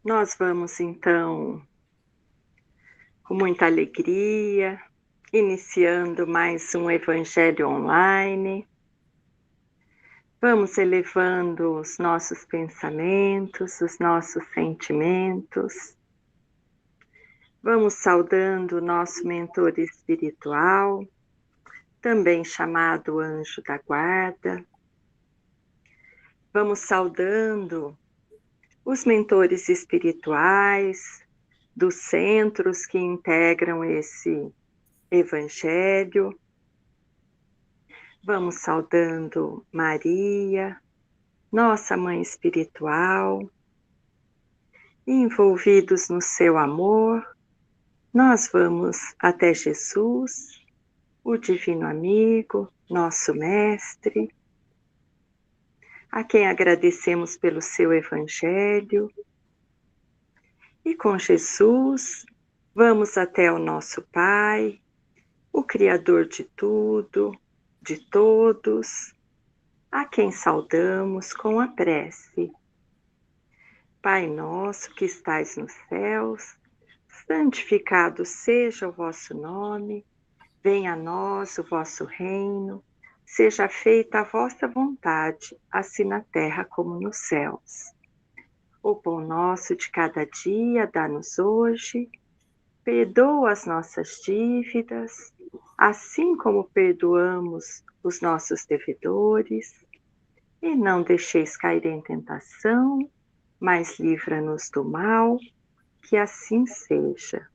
Nós vamos então, com muita alegria, iniciando mais um Evangelho online. Vamos elevando os nossos pensamentos, os nossos sentimentos. Vamos saudando o nosso mentor espiritual, também chamado anjo da guarda. Vamos saudando os mentores espirituais dos centros que integram esse Evangelho. Vamos saudando Maria, nossa mãe espiritual, e envolvidos no seu amor, nós vamos até Jesus, o Divino Amigo, nosso Mestre, a quem agradecemos pelo seu Evangelho. E com Jesus, vamos até o nosso Pai, o Criador de tudo, de todos, a quem saudamos com a prece. Pai nosso que estais nos céus, santificado seja o vosso nome, venha a nós o vosso reino, seja feita a vossa vontade, assim na terra como nos céus. O pão nosso de cada dia dá-nos hoje, perdoa as nossas dívidas, assim como perdoamos os nossos devedores, e não deixeis cair em tentação, mas livra-nos do mal, que assim seja.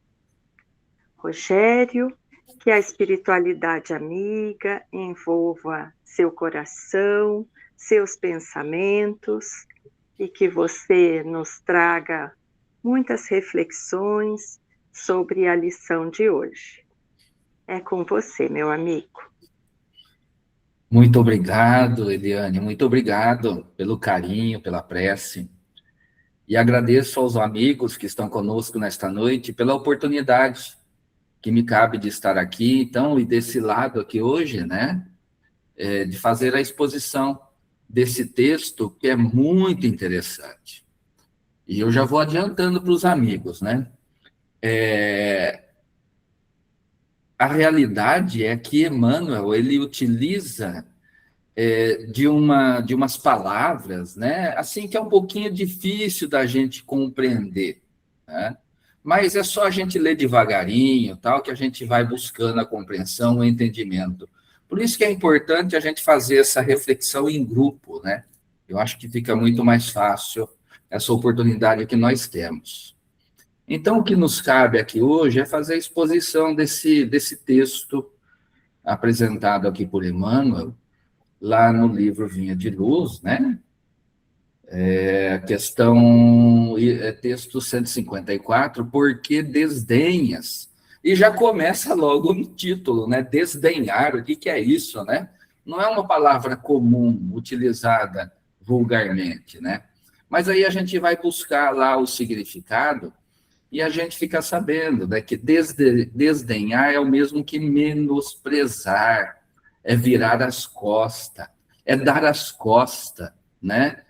Rogério, que a espiritualidade amiga envolva seu coração, seus pensamentos, e que você nos traga muitas reflexões sobre a lição de hoje. É com você, meu amigo. Muito obrigado, Eliane, muito obrigado pelo carinho, pela prece. E agradeço aos amigos que estão conosco nesta noite pela oportunidade que me cabe de estar aqui, então, e desse lado aqui hoje, né, de fazer a exposição desse texto que é muito interessante. E eu já vou adiantando para os amigos, né? A realidade é que Emmanuel, ele utiliza de umas palavras, né? Assim que é um pouquinho difícil da gente compreender, né? Mas é só a gente ler devagarinho, tal, que a gente vai buscando a compreensão, o entendimento. Por isso que é importante a gente fazer essa reflexão em grupo, né? Eu acho que fica muito mais fácil essa oportunidade que nós temos. Então, o que nos cabe aqui hoje é fazer a exposição desse texto apresentado aqui por Emmanuel, lá no livro Vinha de Luz, né? Texto 154, por que desdenhas? E já começa logo no título, né? Desdenhar, o que é isso, né? Não é uma palavra comum, utilizada vulgarmente, né? Mas aí a gente vai buscar lá o significado e a gente fica sabendo, né, que desdenhar é o mesmo que menosprezar, é virar as costas, é dar as costas, né?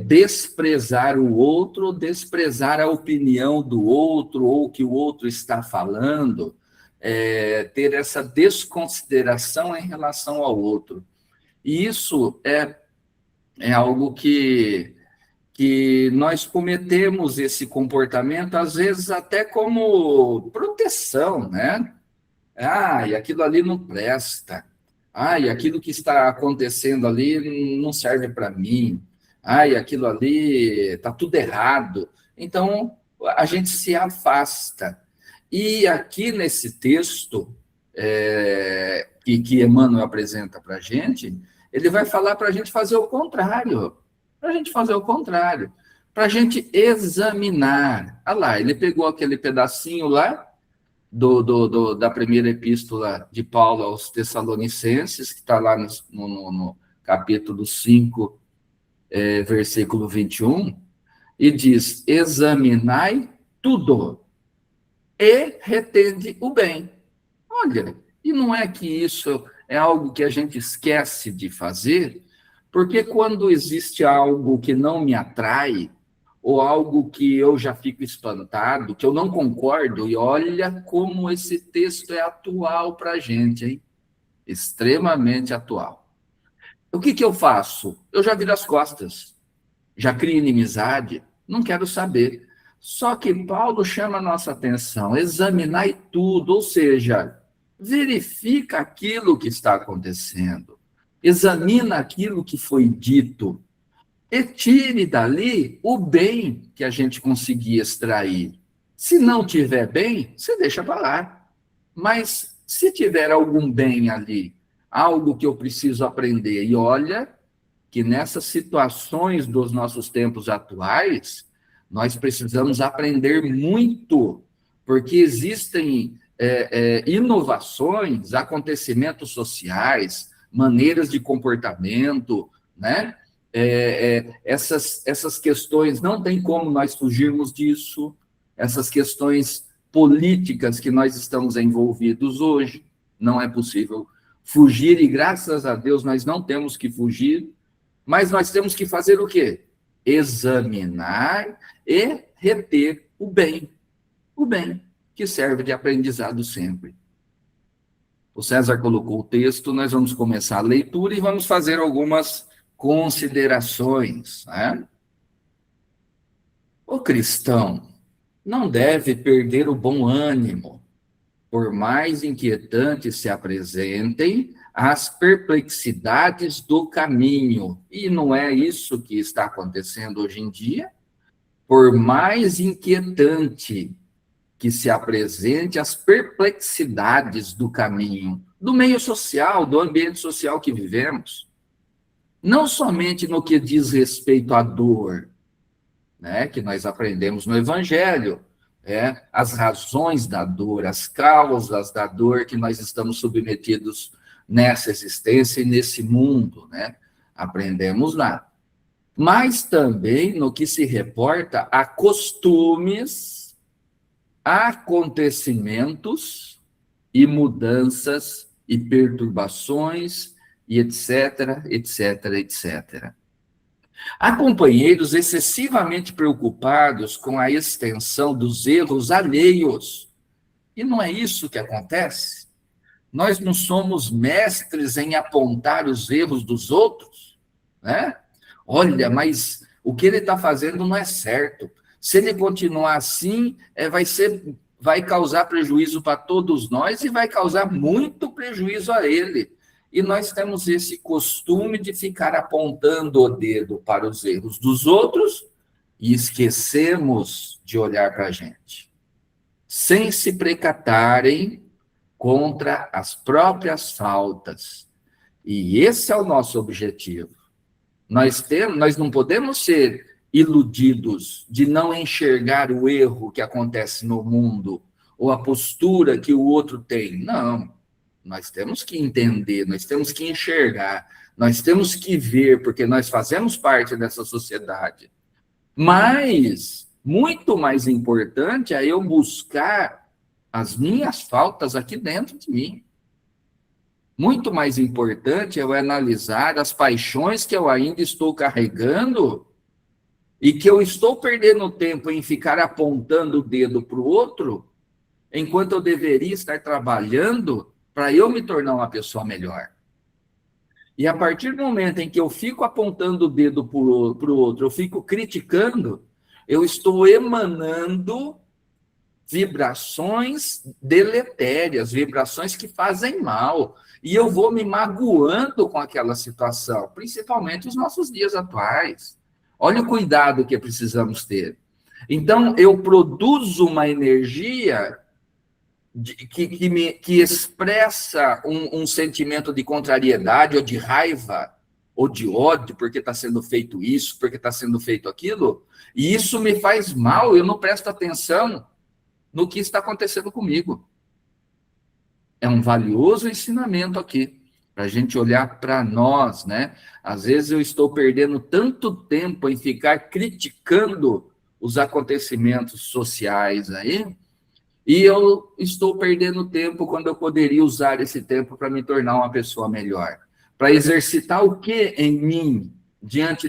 Desprezar o outro, desprezar a opinião do outro ou o que o outro está falando, ter essa desconsideração em relação ao outro. E isso é algo que nós cometemos esse comportamento, às vezes até como proteção, né? Ah, e aquilo ali não presta. Ah, e aquilo que está acontecendo ali não serve para mim. Ah, e aquilo ali está tudo errado. Então, a gente se afasta. E aqui nesse texto que Emmanuel apresenta para a gente, ele vai falar para a gente fazer o contrário. Para a gente fazer o contrário. Para a gente examinar. Ah lá, ele pegou aquele pedacinho lá, da primeira epístola de Paulo aos Tessalonicenses, que está lá no capítulo 5, versículo 21, e diz: examinai tudo e retende o bem. Olha, e não é que isso é algo que a gente esquece de fazer, porque quando existe algo que não me atrai, ou algo que eu já fico espantado, que eu não concordo, e olha como esse texto é atual para a gente, hein? Extremamente atual. O que que eu faço? Eu já viro as costas, já crio inimizade, não quero saber. Só que Paulo chama a nossa atenção, examinar tudo, ou seja, verifica aquilo que está acontecendo, examina aquilo que foi dito, e tire dali o bem que a gente conseguir extrair. Se não tiver bem, você deixa para lá. Mas se tiver algum bem ali, algo que eu preciso aprender, e olha que nessas situações dos nossos tempos atuais, nós precisamos aprender muito, porque existem inovações, acontecimentos sociais, maneiras de comportamento, né? Essas questões, não tem como nós fugirmos disso, essas questões políticas que nós estamos envolvidos hoje, não é possível fugir, e graças a Deus nós não temos que fugir, mas nós temos que fazer o quê? Examinar e reter o bem, que serve de aprendizado sempre. O César colocou o texto, nós vamos começar a leitura e vamos fazer algumas considerações, né? O cristão não deve perder o bom ânimo, por mais inquietantes se apresentem as perplexidades do caminho. E não é isso que está acontecendo hoje em dia? Por mais inquietante que se apresente as perplexidades do caminho, do meio social, do ambiente social que vivemos, não somente no que diz respeito à dor, né, que nós aprendemos no Evangelho, as razões da dor, as causas da dor que nós estamos submetidos nessa existência e nesse mundo, né? Aprendemos lá. Mas também no que se reporta a costumes, acontecimentos e mudanças e perturbações e etc, etc, etc. Há companheiros excessivamente preocupados com a extensão dos erros alheios. E não é isso que acontece? Nós não somos mestres em apontar os erros dos outros, né? Olha, mas o que ele está fazendo não é certo. Se ele continuar assim, vai causar prejuízo para todos nós e vai causar muito prejuízo a ele. E nós temos esse costume de ficar apontando o dedo para os erros dos outros e esquecemos de olhar para a gente, sem se precatarem contra as próprias faltas. E esse é o nosso objetivo. Nós não podemos ser iludidos de não enxergar o erro que acontece no mundo ou a postura que o outro tem. Não. Nós temos que entender, nós temos que enxergar, nós temos que ver, porque nós fazemos parte dessa sociedade. Mas, muito mais importante é eu buscar as minhas faltas aqui dentro de mim. Muito mais importante é eu analisar as paixões que eu ainda estou carregando e que eu estou perdendo tempo em ficar apontando o dedo para o outro, enquanto eu deveria estar trabalhando para eu me tornar uma pessoa melhor. E a partir do momento em que eu fico apontando o dedo para o outro, eu fico criticando, eu estou emanando vibrações deletérias, vibrações que fazem mal. E eu vou me magoando com aquela situação, principalmente os nossos dias atuais. Olha o cuidado que precisamos ter. Então, eu produzo uma energia que expressa um sentimento de contrariedade, ou de raiva, ou de ódio, porque está sendo feito isso, porque está sendo feito aquilo, e isso me faz mal, eu não presto atenção no que está acontecendo comigo. É um valioso ensinamento aqui, para a gente olhar para nós, né? Às vezes eu estou perdendo tanto tempo em ficar criticando os acontecimentos sociais aí, e eu estou perdendo tempo quando eu poderia usar esse tempo para me tornar uma pessoa melhor. Para exercitar o que em mim, diante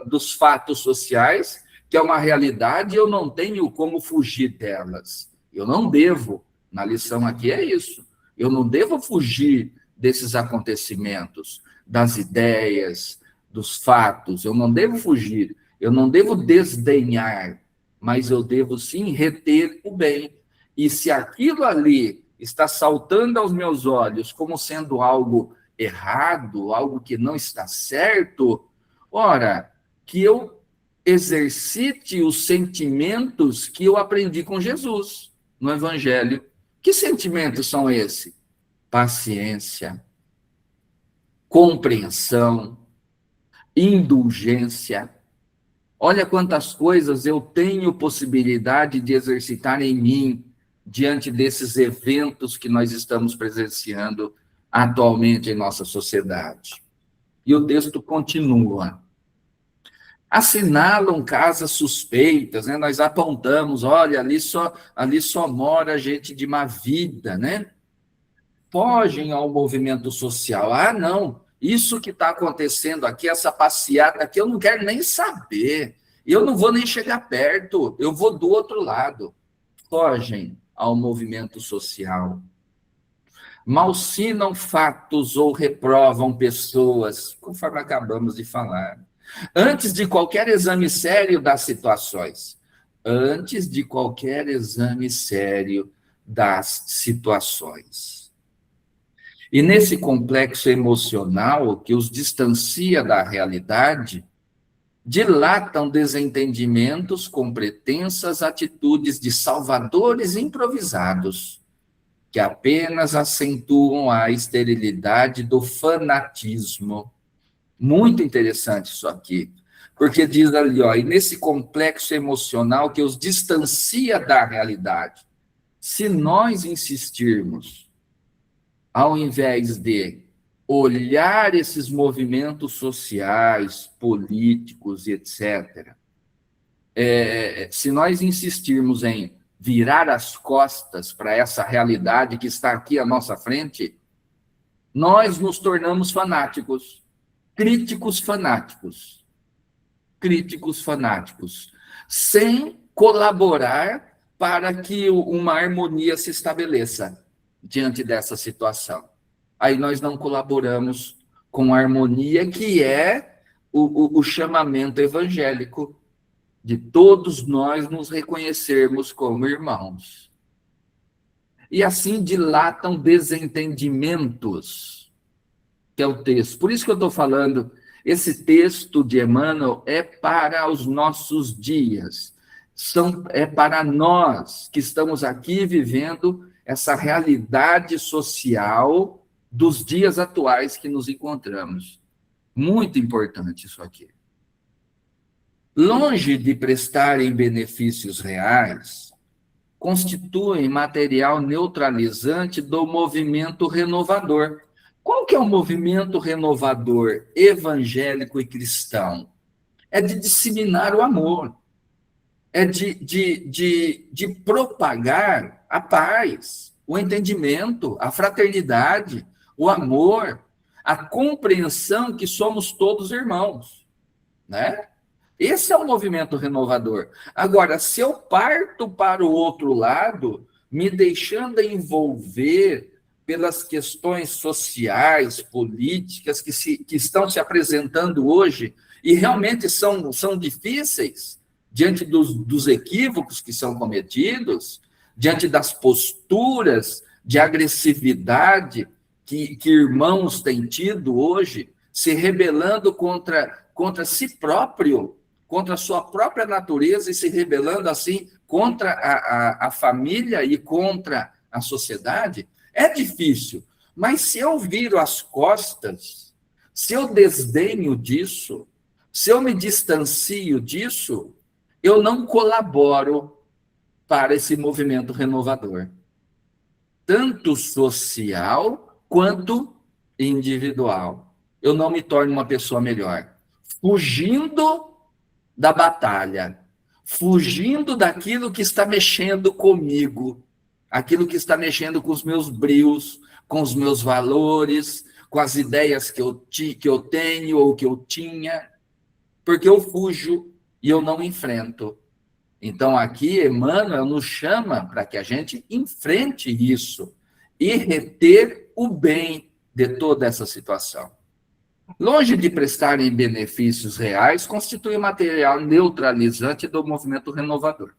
dos fatos sociais, que é uma realidade, e eu não tenho como fugir delas. Eu não devo, na lição aqui é isso, eu não devo fugir desses acontecimentos, das ideias, dos fatos, eu não devo fugir, eu não devo desdenhar, mas eu devo sim reter o bem. E se aquilo ali está saltando aos meus olhos como sendo algo errado, algo que não está certo, ora, que eu exercite os sentimentos que eu aprendi com Jesus no Evangelho. Que sentimentos são esses? Paciência, compreensão, indulgência. Olha quantas coisas eu tenho possibilidade de exercitar em mim diante desses eventos que nós estamos presenciando atualmente em nossa sociedade. E o texto continua. Assinalam casas suspeitas, né? Nós apontamos, olha, ali só mora gente de má vida, né? Fogem ao movimento social. Ah, não, isso que está acontecendo aqui, essa passeata aqui, eu não quero nem saber. Eu não vou nem chegar perto, eu vou do outro lado. Fogem ao movimento social. Malsinam fatos ou reprovam pessoas, conforme acabamos de falar. Antes de qualquer exame sério das situações. Antes de qualquer exame sério das situações. E nesse complexo emocional que os distancia da realidade, dilatam desentendimentos com pretensas atitudes de salvadores improvisados, que apenas acentuam a esterilidade do fanatismo. Muito interessante isso aqui, porque diz ali, ó, e nesse complexo emocional que os distancia da realidade, se nós insistirmos, ao invés de olhar esses movimentos sociais, políticos, etc., se nós insistirmos em virar as costas para essa realidade que está aqui à nossa frente, nós nos tornamos fanáticos, críticos fanáticos, sem colaborar para que uma harmonia se estabeleça diante dessa situação. Aí nós não colaboramos com a harmonia, que é o chamamento evangélico, de todos nós nos reconhecermos como irmãos. E assim dilatam desentendimentos, que é o texto. Por isso que eu estou falando, esse texto de Emmanuel é para os nossos dias, é para nós que estamos aqui vivendo essa realidade social dos dias atuais que nos encontramos. Muito importante isso aqui. Longe de prestarem benefícios reais, constituem material neutralizante do movimento renovador. Qual que é o movimento renovador evangélico e cristão? É de disseminar o amor, é de propagar a paz, o entendimento, a fraternidade, o amor, a compreensão que somos todos irmãos, né? Esse é o movimento renovador. Agora, se eu parto para o outro lado, me deixando envolver pelas questões sociais, políticas que estão se apresentando hoje, e realmente são difíceis, diante dos equívocos que são cometidos, diante das posturas de agressividade que irmãos têm tido hoje, se rebelando contra si próprio, contra a sua própria natureza, e se rebelando assim contra a família e contra a sociedade, é difícil. Mas se eu viro as costas, se eu desdenho disso, se eu me distancio disso, eu não colaboro para esse movimento renovador, tanto social quanto individual. Eu não me torno uma pessoa melhor, fugindo da batalha, fugindo daquilo que está mexendo comigo, aquilo que está mexendo com os meus brios, com os meus valores, com as ideias que eu tenho ou que eu tinha. porque eu fujo e eu não enfrento. Então, aqui, Emmanuel nos chama para que a gente enfrente isso e reter o bem de toda essa situação. Longe de prestarem benefícios reais, constitui material neutralizante do movimento renovador.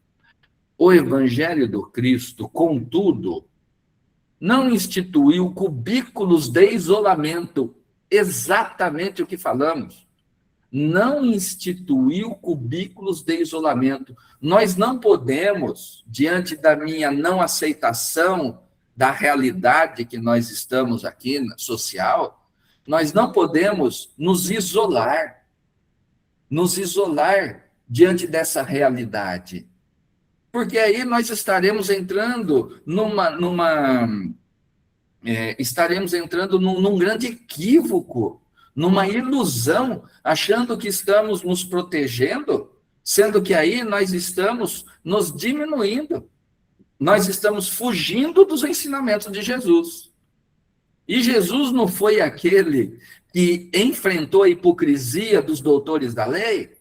O Evangelho do Cristo, contudo, não instituiu cubículos de isolamento, exatamente o que falamos. Não instituiu cubículos de isolamento. Nós não podemos, diante da minha não aceitação da realidade que nós estamos aqui, social, nós não podemos nos isolar diante dessa realidade. Porque aí nós estaremos entrando estaremos entrando num grande equívoco, numa ilusão, achando que estamos nos protegendo, sendo que aí nós estamos nos diminuindo, nós estamos fugindo dos ensinamentos de Jesus. E Jesus não foi aquele que enfrentou a hipocrisia dos doutores da lei?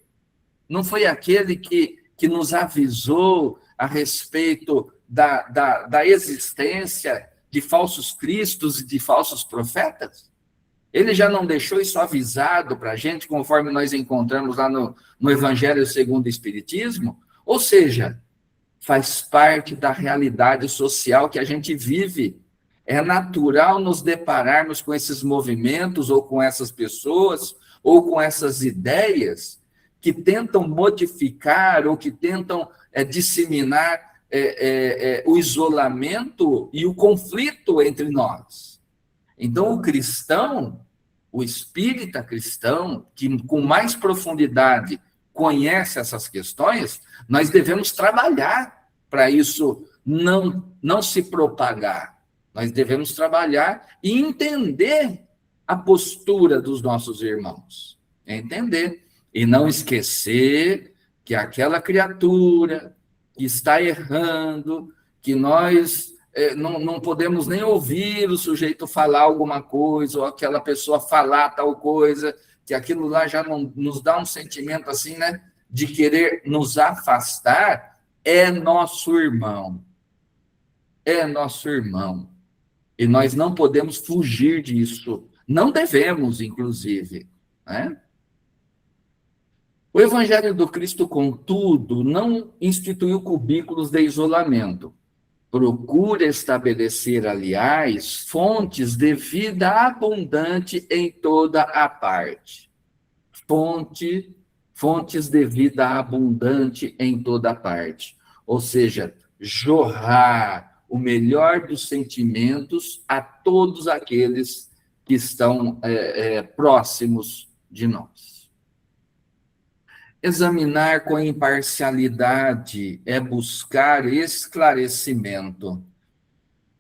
Não foi aquele que nos avisou a respeito da existência de falsos cristos e de falsos profetas? Ele já não deixou isso avisado para a gente, conforme nós encontramos lá no Evangelho segundo o Espiritismo? Ou seja, faz parte da realidade social que a gente vive. É natural nos depararmos com esses movimentos, ou com essas pessoas, ou com essas ideias que tentam modificar, ou que tentam disseminar o isolamento e o conflito entre nós. Então, o cristão, o espírita cristão, que com mais profundidade conhece essas questões, nós devemos trabalhar para isso não se propagar. Nós devemos trabalhar e entender a postura dos nossos irmãos. Entender. E não esquecer que aquela criatura que está errando, que nós não podemos nem ouvir o sujeito falar alguma coisa, ou aquela pessoa falar tal coisa, que aquilo lá já não nos dá um sentimento assim, né, de querer nos afastar, é nosso irmão. É nosso irmão. E nós não podemos fugir disso. Não devemos, inclusive, né? O Evangelho do Cristo, contudo, não instituiu cubículos de isolamento. Procura estabelecer, aliás, fontes de vida abundante em toda a parte. Fontes de vida abundante em toda a parte. Ou seja, jorrar o melhor dos sentimentos a todos aqueles que estão próximos de nós. Examinar com imparcialidade é buscar esclarecimento.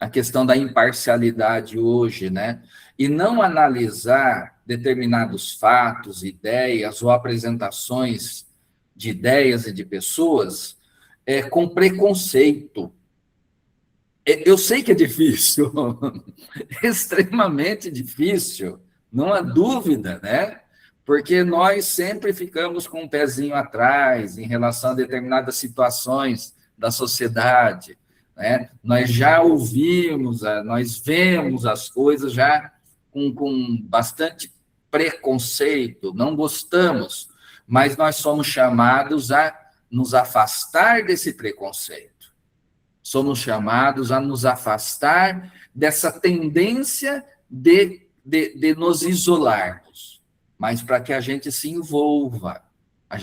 A questão da imparcialidade hoje, né? E não analisar determinados fatos, ideias ou apresentações de ideias e de pessoas com preconceito. Eu sei que é difícil, extremamente difícil, não há dúvida, né? Porque nós sempre ficamos com um pezinho atrás em relação a determinadas situações da sociedade, né? Nós já ouvimos, nós vemos as coisas já com bastante preconceito, não gostamos, mas nós somos chamados a nos afastar desse preconceito. Somos chamados a nos afastar dessa tendência de nos isolarmos, mas para que a gente se envolva, que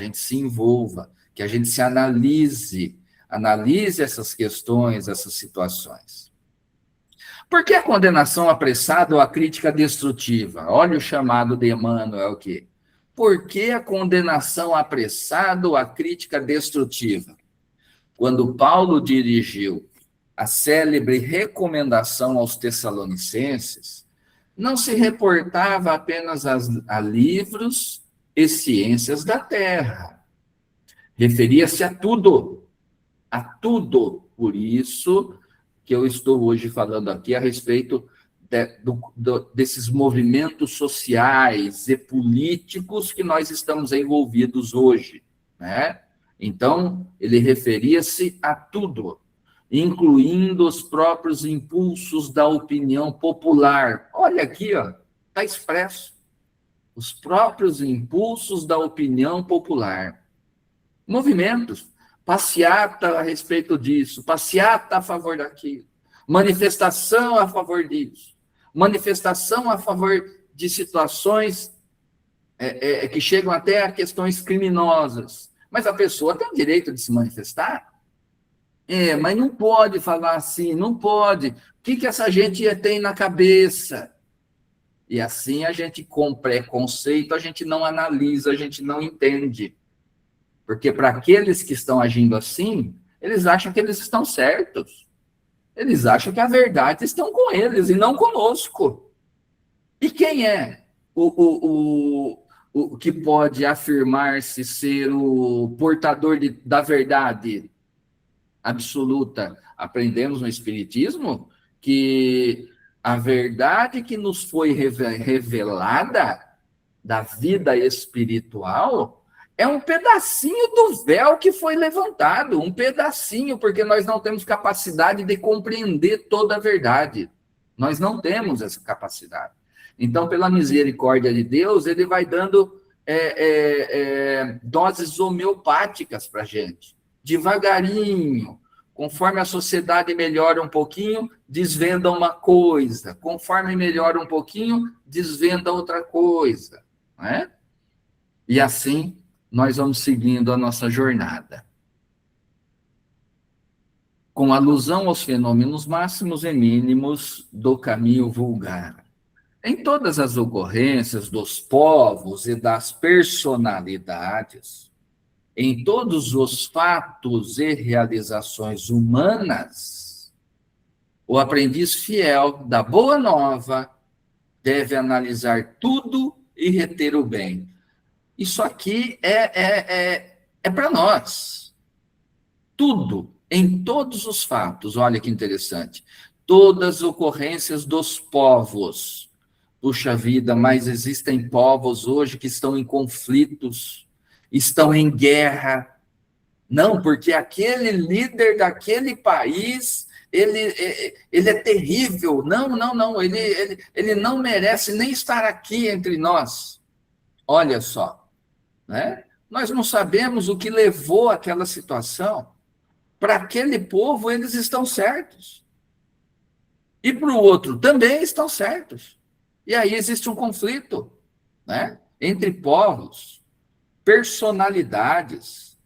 a gente se analise essas questões, essas situações. Por que a condenação apressada ou a crítica destrutiva? Olha o chamado de Emmanuel aqui. Por que a condenação apressada ou a crítica destrutiva? Quando Paulo dirigiu a célebre recomendação aos Tessalonicenses, não se reportava apenas a livros e ciências da terra. Referia-se a tudo. Por isso que eu estou hoje falando aqui a respeito desses movimentos sociais e políticos que nós estamos envolvidos hoje, né? Então, ele referia-se a tudo, incluindo os próprios impulsos da opinião popular. Olha aqui, ó, está expresso. Os próprios impulsos da opinião popular. Movimentos, passeata a respeito disso, passeata a favor daquilo, manifestação a favor disso, manifestação a favor de situações que chegam até a questões criminosas. Mas a pessoa tem o direito de se manifestar? Mas não pode falar assim, não pode. O que essa gente tem na cabeça? E assim a gente, com preconceito, a gente não analisa, a gente não entende. Porque para aqueles que estão agindo assim, eles acham que eles estão certos. Eles acham que a verdade está com eles e não conosco. E quem é o que pode afirmar-se ser o portador da verdade absoluta? Aprendemos no Espiritismo que a verdade que nos foi revelada da vida espiritual é um pedacinho do véu que foi levantado, um pedacinho, porque nós não temos capacidade de compreender toda a verdade. Nós não temos essa capacidade. Então, pela misericórdia de Deus, ele vai dando doses homeopáticas para a gente, devagarinho. Conforme a sociedade melhora um pouquinho, desvenda uma coisa. Conforme melhora um pouquinho, desvenda outra coisa. Não é? E assim, nós vamos seguindo a nossa jornada. Com alusão aos fenômenos máximos e mínimos do caminho vulgar. Em todas as ocorrências dos povos e das personalidades, em todos os fatos e realizações humanas, o aprendiz fiel da Boa Nova deve analisar tudo e reter o bem. Isso aqui é para nós. Tudo, em todos os fatos, olha que interessante. Todas as ocorrências dos povos. Puxa vida, mas existem povos hoje que estão em conflitos, estão em guerra. Não, porque aquele líder daquele país, ele é terrível. Não, ele não merece nem estar aqui entre nós. Olha só, né? Nós não sabemos o que levou àquela situação. Para aquele povo, eles estão certos. E para o outro, também estão certos. E aí existe um conflito, né? Entre povos, personalidades.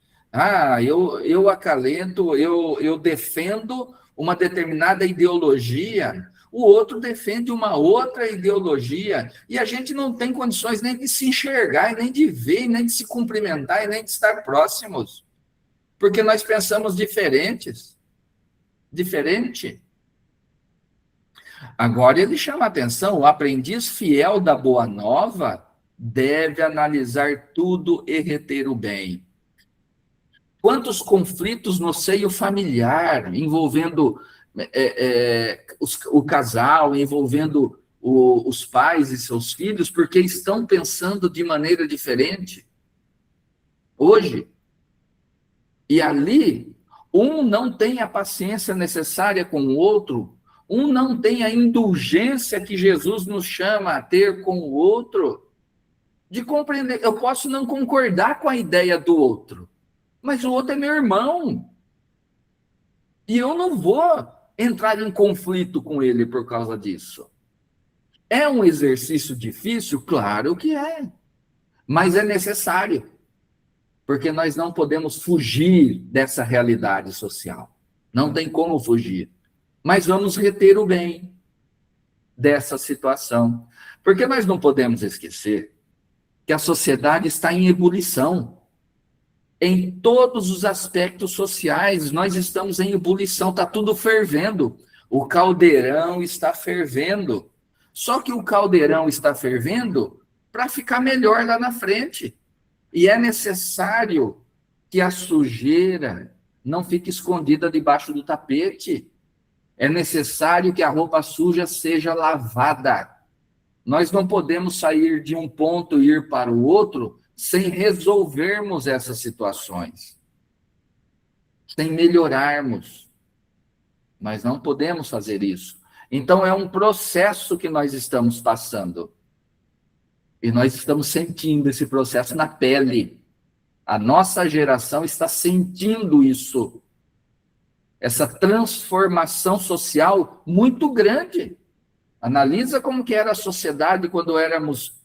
Eu acalento, eu defendo uma determinada ideologia, o outro defende uma outra ideologia, e a gente não tem condições nem de se enxergar, nem de ver, nem de se cumprimentar, e nem de estar próximos, porque nós pensamos diferente. Agora ele chama a atenção, o aprendiz fiel da Boa Nova deve analisar tudo e reter o bem. Quantos conflitos no seio familiar, envolvendo o casal, envolvendo os pais e seus filhos, porque estão pensando de maneira diferente hoje. E ali, um não tem a paciência necessária com o outro, um não tem a indulgência que Jesus nos chama a ter com o outro, de compreender. Eu posso não concordar com a ideia do outro, mas o outro é meu irmão. E eu não vou entrar em conflito com ele por causa disso. É um exercício difícil? Claro que é. Mas é necessário. Porque nós não podemos fugir dessa realidade social. Não tem como fugir. Mas vamos reter o bem dessa situação. Porque nós não podemos esquecer que a sociedade está em ebulição. Em todos os aspectos sociais, nós estamos em ebulição, está tudo fervendo. O caldeirão está fervendo. Só que o caldeirão está fervendo para ficar melhor lá na frente. E é necessário que a sujeira não fique escondida debaixo do tapete. É necessário que a roupa suja seja lavada. Nós não podemos sair de um ponto e ir para o outro sem resolvermos essas situações, sem melhorarmos. Nós não podemos fazer isso. Então, é um processo que nós estamos passando. E nós estamos sentindo esse processo na pele. A nossa geração está sentindo isso. Essa transformação social muito grande. Analisa como que era a sociedade quando éramos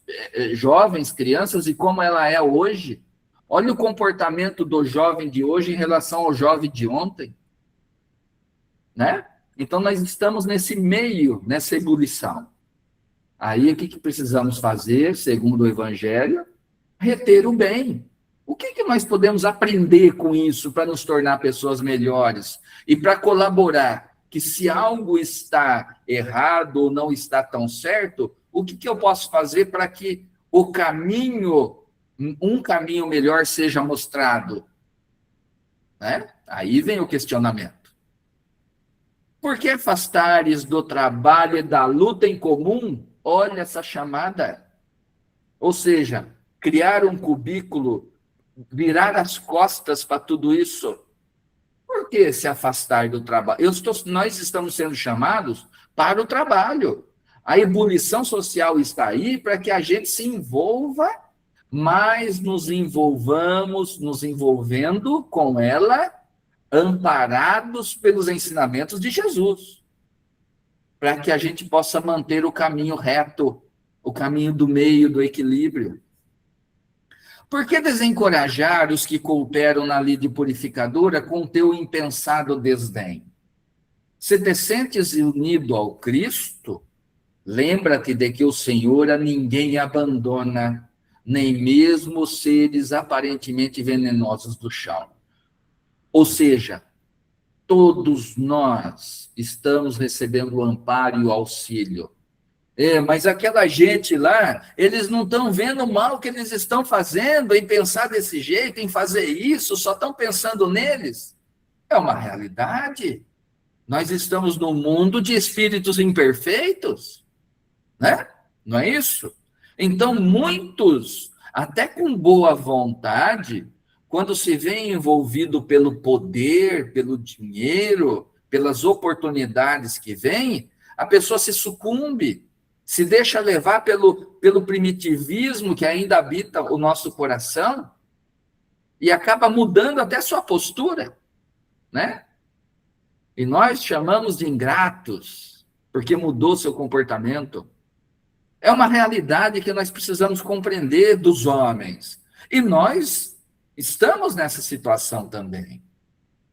jovens, crianças, e como ela é hoje. Olha o comportamento do jovem de hoje em relação ao jovem de ontem. Né? Então, nós estamos nesse meio, nessa ebulição. Aí, o que precisamos fazer, segundo o Evangelho? Reter o bem. O que nós podemos aprender com isso para nos tornar pessoas melhores? E para colaborar que se algo está errado ou não está tão certo, o que eu posso fazer para que o caminho, um caminho melhor seja mostrado? Né? Aí vem o questionamento. Por que afastares do trabalho e da luta em comum? Olha essa chamada. Ou seja, criar um cubículo, virar as costas para tudo isso. Por que se afastar do trabalho? Nós estamos sendo chamados para o trabalho. A ebulição social está aí para que a gente se envolva, mas nos envolvendo com ela, amparados pelos ensinamentos de Jesus, para que a gente possa manter o caminho reto, o caminho do meio, do equilíbrio. Por que desencorajar os que cooperam na lide purificadora com teu impensado desdém? Se te sentes unido ao Cristo, lembra-te de que o Senhor a ninguém abandona, nem mesmo os seres aparentemente venenosos do chão. Ou seja, todos nós estamos recebendo o amparo e o auxílio. Mas aquela gente lá, eles não estão vendo o mal que eles estão fazendo em pensar desse jeito, em fazer isso, só estão pensando neles. É uma realidade. Nós estamos num mundo de espíritos imperfeitos, né? Não é isso? Então, muitos, até com boa vontade, quando se vê envolvido pelo poder, pelo dinheiro, pelas oportunidades que vêm, a pessoa se sucumbe, se deixa levar pelo primitivismo que ainda habita o nosso coração e acaba mudando até sua postura, né? E nós chamamos de ingratos, porque mudou seu comportamento. É uma realidade que nós precisamos compreender dos homens. E nós estamos nessa situação também.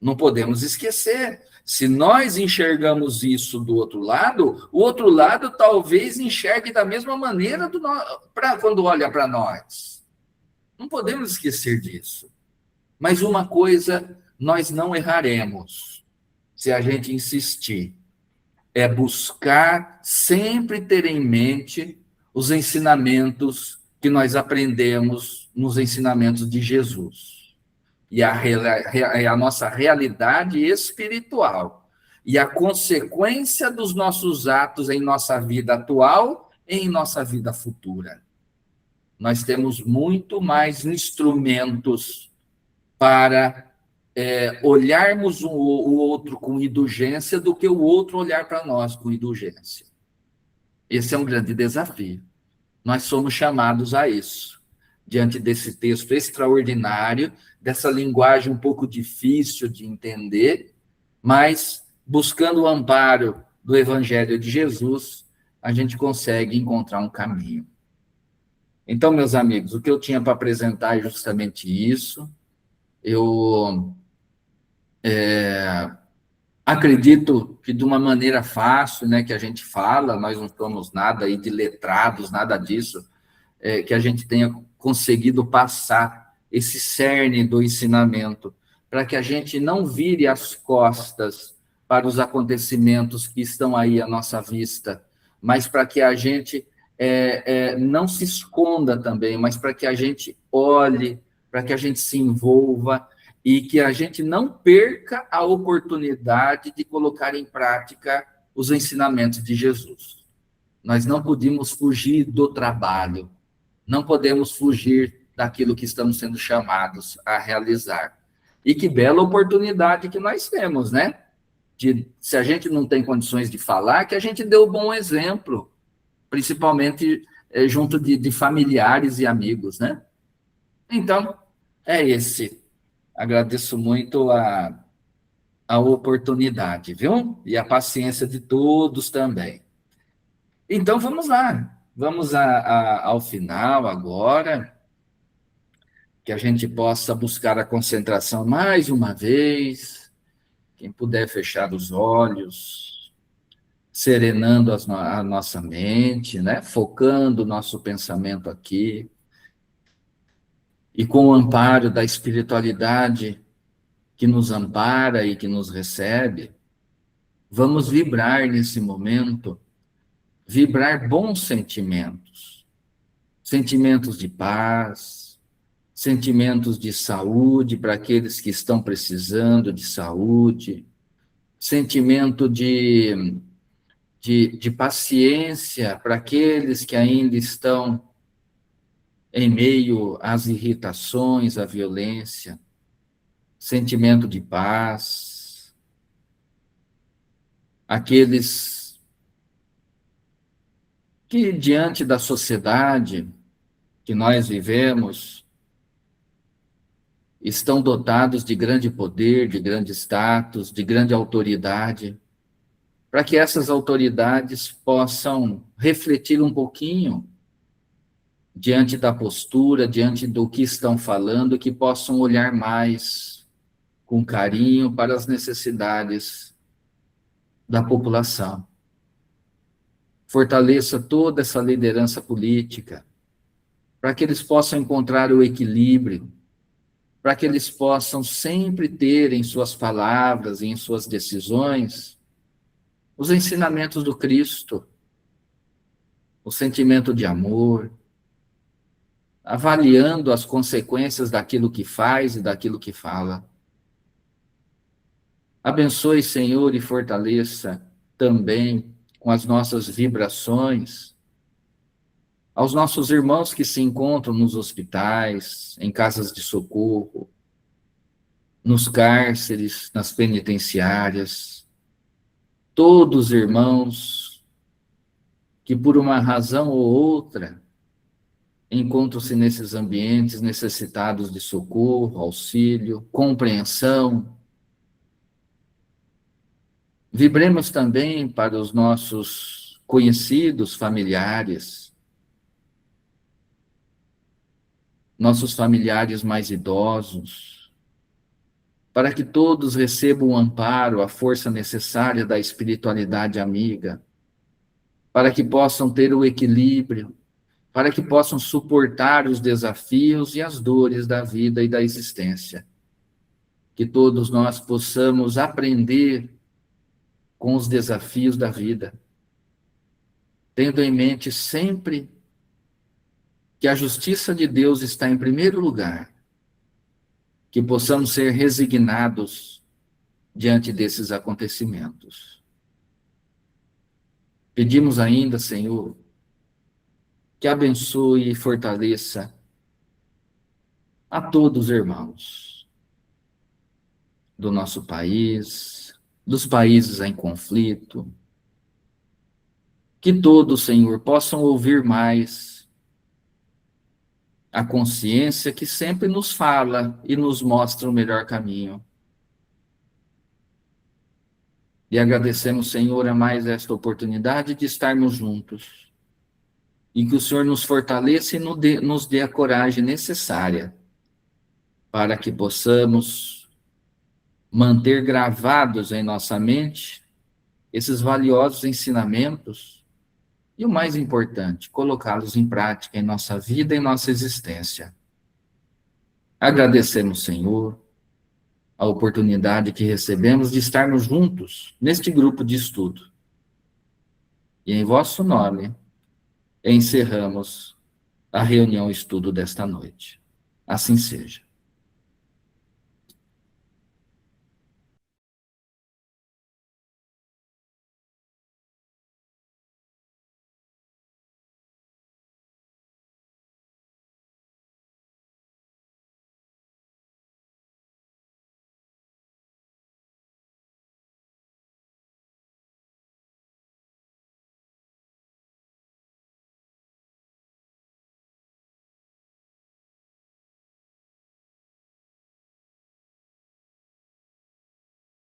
Não podemos esquecer. Se nós enxergamos isso do outro lado, o outro lado talvez enxergue da mesma maneira quando olha para nós. Não podemos esquecer disso. Mas uma coisa nós não erraremos, se a gente insistir, é buscar sempre ter em mente os ensinamentos que nós aprendemos nos ensinamentos de Jesus. E a nossa realidade espiritual. E a consequência dos nossos atos em nossa vida atual e em nossa vida futura. Nós temos muito mais instrumentos para olharmos o outro com indulgência do que o outro olhar para nós com indulgência. Esse é um grande desafio. Nós somos chamados a isso. Diante desse texto extraordinário, dessa linguagem um pouco difícil de entender, mas buscando o amparo do Evangelho de Jesus, a gente consegue encontrar um caminho. Então, meus amigos, o que eu tinha para apresentar é justamente isso. Eu acredito que de uma maneira fácil, né, que a gente fala, nós não somos nada aí de letrados, nada disso, que a gente tenha conseguido passar esse cerne do ensinamento, para que a gente não vire as costas para os acontecimentos que estão aí à nossa vista, mas para que a gente não se esconda também, mas para que a gente olhe, para que a gente se envolva e que a gente não perca a oportunidade de colocar em prática os ensinamentos de Jesus. Nós não podemos fugir do trabalho, não podemos fugir daquilo que estamos sendo chamados a realizar. E que bela oportunidade que nós temos, né? Se a gente não tem condições de falar, que a gente dê o bom exemplo, principalmente junto de familiares e amigos, né? Então, é esse. Agradeço muito a oportunidade, viu? E a paciência de todos também. Então, vamos lá. Vamos ao final agora, que a gente possa buscar a concentração mais uma vez. Quem puder fechar os olhos, serenando a nossa mente, né? Focando o nosso pensamento aqui. E com o amparo da espiritualidade que nos ampara e que nos recebe, vamos vibrar nesse momento, vibrar bons sentimentos, sentimentos de paz, sentimentos de saúde para aqueles que estão precisando de saúde, sentimento de paciência para aqueles que ainda estão em meio às irritações, à violência, sentimento de paz, aqueles que, diante da sociedade que nós vivemos, estão dotados de grande poder, de grande status, de grande autoridade, para que essas autoridades possam refletir um pouquinho diante da postura, diante do que estão falando, que possam olhar mais com carinho para as necessidades da população. Fortaleça toda essa liderança política, para que eles possam encontrar o equilíbrio, para que eles possam sempre ter em suas palavras e em suas decisões os ensinamentos do Cristo, o sentimento de amor, avaliando as consequências daquilo que faz e daquilo que fala. Abençoe, Senhor, e fortaleça também com as nossas vibrações aos nossos irmãos que se encontram nos hospitais, em casas de socorro, nos cárceres, nas penitenciárias, todos irmãos que por uma razão ou outra encontram-se nesses ambientes necessitados de socorro, auxílio, compreensão. Vibremos também para os nossos conhecidos, familiares, nossos familiares mais idosos, para que todos recebam o amparo, a força necessária da espiritualidade amiga, para que possam ter o equilíbrio, para que possam suportar os desafios e as dores da vida e da existência. Que todos nós possamos aprender com os desafios da vida, tendo em mente sempre que a justiça de Deus está em primeiro lugar, que possamos ser resignados diante desses acontecimentos. Pedimos ainda, Senhor, que abençoe e fortaleça a todos os irmãos do nosso país, dos países em conflito, que todos, Senhor, possam ouvir mais a consciência que sempre nos fala e nos mostra o melhor caminho. E agradecemos, Senhor, a mais esta oportunidade de estarmos juntos. E que o Senhor nos fortaleça e nos dê a coragem necessária para que possamos manter gravados em nossa mente esses valiosos ensinamentos e, o mais importante, colocá-los em prática em nossa vida e nossa existência. Agradecemos, Senhor, a oportunidade que recebemos de estarmos juntos neste grupo de estudo. E em vosso nome, encerramos a reunião estudo desta noite. Assim seja.